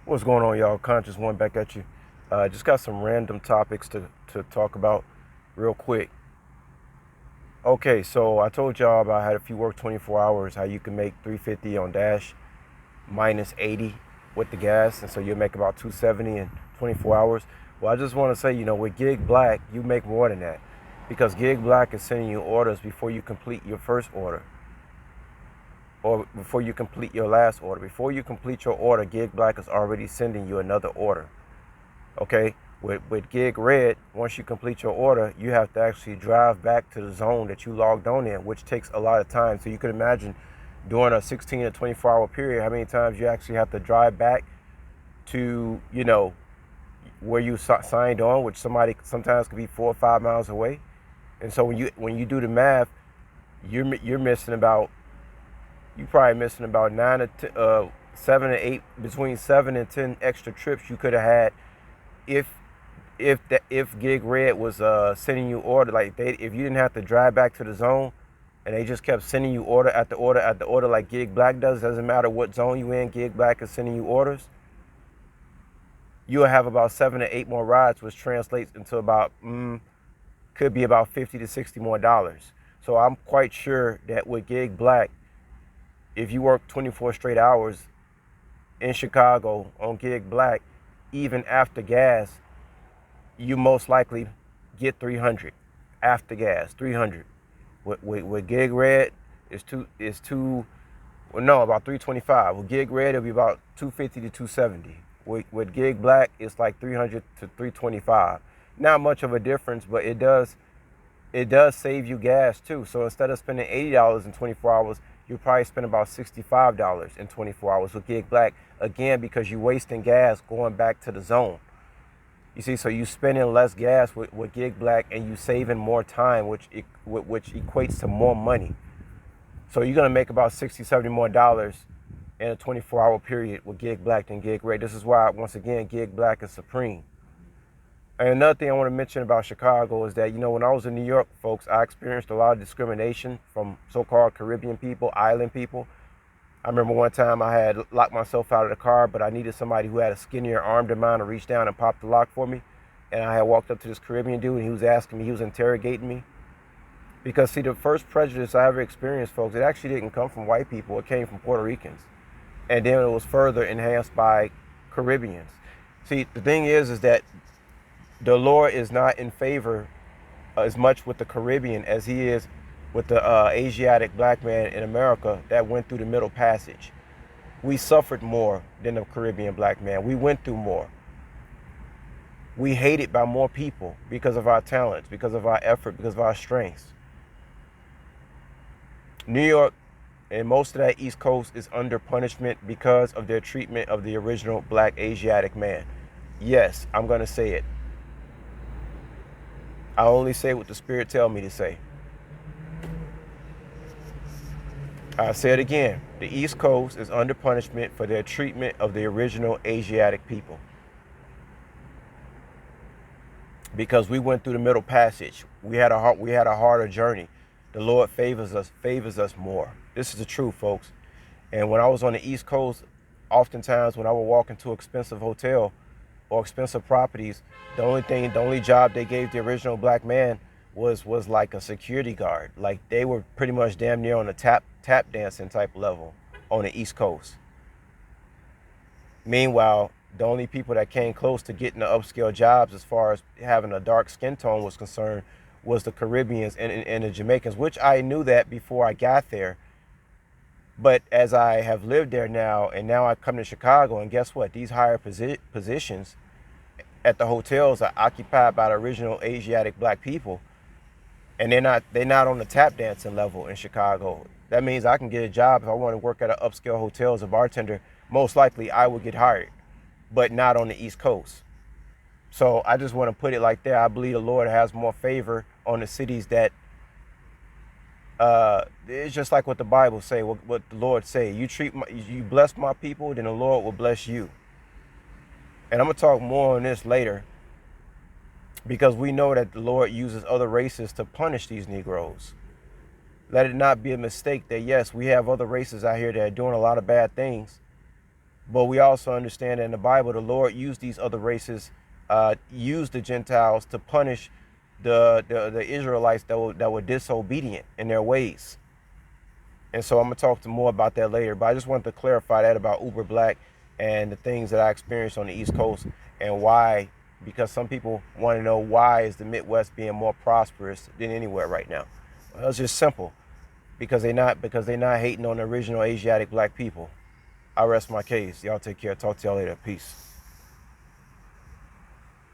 What's going on, y'all? Conscious One back at you. Just got some random topics to talk about real quick. Okay, so I told y'all about how if you work 24 hours, how you can make 350 on Dash minus 80 with the gas, and so you'll make about 270 in 24 hours. Well, I just want to say, with Gig Black, you make more than that because Gig Black is sending you orders before you complete your first order or before you complete your last order. Before you complete your order, Gig Black is already sending you another order. Okay, with Gig Red, once you complete your order, you have to actually drive back to the zone that you logged on in, which takes a lot of time. So you can imagine during a 16 to 24-hour period how many times you actually have to drive back to where you signed on, which sometimes could be 4 or 5 miles away. And so when you do the math, you're missing about you probably missing about 7 to 8, between 7 and 10 extra trips you could have had if if Gig Red was sending you order, like if you didn't have to drive back to the zone and they just kept sending you order after order after order like Gig Black does. Doesn't matter what zone you in, Gig Black is sending you orders. You'll have about 7 to 8 more rides, which translates into about could be about 50 to 60 more dollars. So I'm quite sure that with Gig Black, if you work 24 straight hours in Chicago on Gig Black, even after gas, you most likely get 300 after gas. 300 with Gig Red is two. Well, no, about 325. With Gig Red, it'll be about 250 to 270. With Gig Black, it's like 300 to 325. Not much of a difference, but it does save you gas too. So instead of spending $80 in 24 hours, you probably spend about $65 in 24 hours with Gig Black. Again, because you're wasting gas going back to the zone. You see, so you spending less gas with Gig Black and you saving more time, which equates to more money. So you're gonna make about 60, 70 more dollars in a 24-hour period with Gig Black than Gig Red. This is why, once again, Gig Black is supreme. And another thing I want to mention about Chicago is that, when I was in New York, folks, I experienced a lot of discrimination from so-called Caribbean people, island people. I remember one time I had locked myself out of the car, but I needed somebody who had a skinnier arm than mine to reach down and pop the lock for me. And I had walked up to this Caribbean dude, and he was asking me, he was interrogating me. Because, see, the first prejudice I ever experienced, folks, it actually didn't come from white people. It came from Puerto Ricans. And then it was further enhanced by Caribbeans. See, the thing is that the Lord is not in favor as much with the Caribbean as he is with the Asiatic black man in America that went through the Middle Passage. We suffered more than the Caribbean black man. We went through more. We hated by more people because of our talents, because of our effort, because of our strengths. New York and most of that East Coast is under punishment because of their treatment of the original black Asiatic man. Yes, I'm going to say it. I only say what the Spirit tell me to say. I say it again. The East Coast is under punishment for their treatment of the original Asiatic people. Because we went through the Middle Passage. We had a harder journey. The Lord favors us more. This is the truth, folks. And when I was on the East Coast, oftentimes when I would walk into an expensive hotel or expensive properties, the only job they gave the original black man was like a security guard. Like they were pretty much damn near on a tap dancing type level on the East Coast. Meanwhile, the only people that came close to getting the upscale jobs as far as having a dark skin tone was concerned was the Caribbeans and the Jamaicans, which I knew that before I got there. But as I have lived there now, and now I come to Chicago, and guess what? These higher positions at the hotels are occupied by the original Asiatic black people, and they're not on the tap dancing level in Chicago. That means I can get a job if I want to work at an upscale hotel as a bartender. Most likely, I would get hired, but not on the East Coast. So I just want to put it like that. I believe the Lord has more favor on the cities that it's just like what the Bible say, what the Lord say. You bless my people, then the Lord will bless you. And I'm gonna talk more on this later because we know that the Lord uses other races to punish these Negroes. Let it not be a mistake that yes, we have other races out here that are doing a lot of bad things, But we also understand that in the Bible, the Lord used these other races, used the Gentiles to punish the Israelites that were disobedient in their ways. And so I'm gonna talk to more about that later. But I just wanted to clarify that about Uber Black and the things that I experienced on the East Coast and why. Because some people want to know why is the Midwest being more prosperous than anywhere right now. Well, it's just simple because they're not hating on the original Asiatic black people. I rest my case. Y'all take care. Talk to y'all later. Peace.